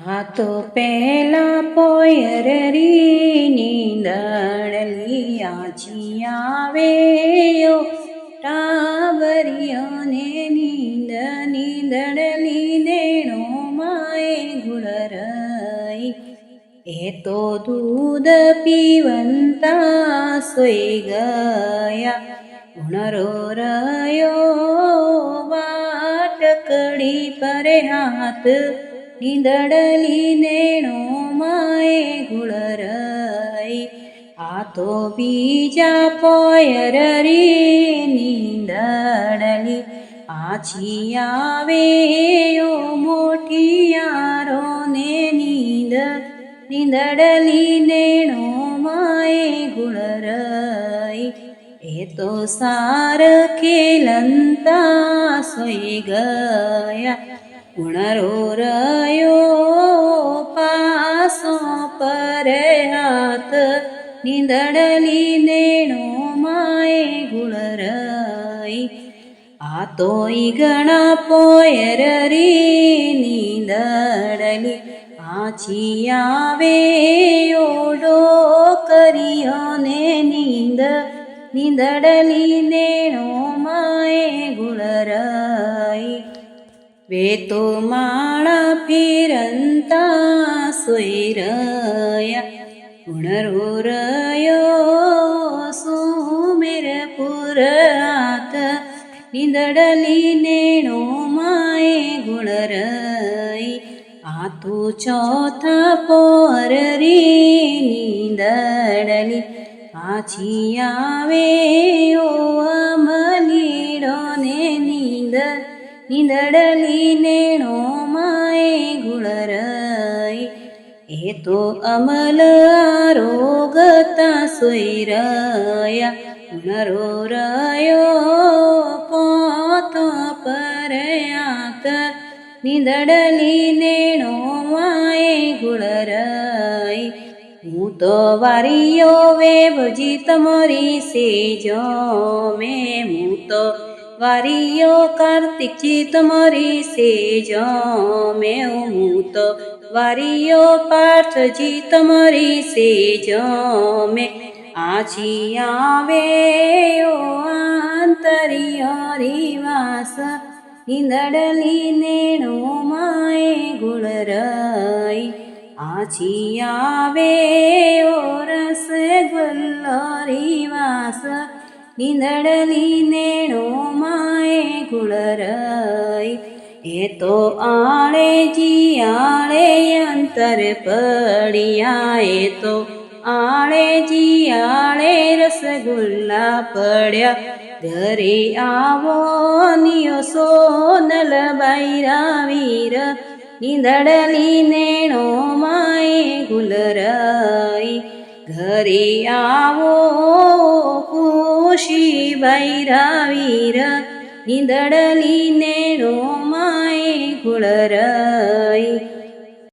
આ તો પેલા પોયરની નીંદડલી આછી આવ્યો ટાવરિયોને નીંદડલી નેણો માએ ગુળરઈ એ તો દૂધ પીવંતા સોઈ ગયા ગુણરો રહ્યો વાટકડી પર હાથ નીંદડલી નેણો માએ ગુળરઈ આ તો બીજા પોયરની નીંદડલી આછી આવ્યો મોઠિયારો ને નીંદડલી નેણો માએ ગુળરઈ એ તો સાર ખેલંતા સોઈ ગયા ગુણરો રહ્યો પાસો પર હાથ નીંદડલી નેણો માએ ગુળરઈ આ તો ઈગણા પોયરની નીંદડલી આછી આવ્યો ડોકરીઓને નીંદડલી નેણો માએ ગુળરઈ વે તો માળા ફેરંતા સોઈ રહ્યા ગુણરો રહ્યો સુમેરપુર હાથ નીંદડલી નેણો માએ ગુળરઈ આ તો ચોથા પોરની નીંદડલી આછી આવ્યો અમલીડો ને નીંદડલી નેણો માએ ગુળરઈ એ તો અમલ આરોગતા સોઈ રહ્યા ગુણરો રહ્યો પોતો પર હાથ નીંદડલી નેણો માએ ગુળરઈ હું તો વારીયો વેભજી તમારી સેજો મેં હું તો વારીયો કાર્તિકજી તમારી સેજો મેં હું તો વારીયો પાર્થજી તમારી સેજો મેં આછી આવ્યો આંતરિયો વાસ નીંદડલી નેણો માએ ગુળરઈ આછી આવ્યો રસગુલ્લો વાસ નીંદડલી નેણો માએ ગુળરઈ એ તો આળેજી આળે અંતર પડ્યા એ તો આળેજી આળે રસગુલ્લા પડ્યા ઘરે આવો નિયો સોનલ બાઈરા વીર નીંદડલી નેણો માએ ગુળરઈ ઘરે આવો ખુશી બાઈરા વીર નીંદડલી નેણો માએ ગુળરઈ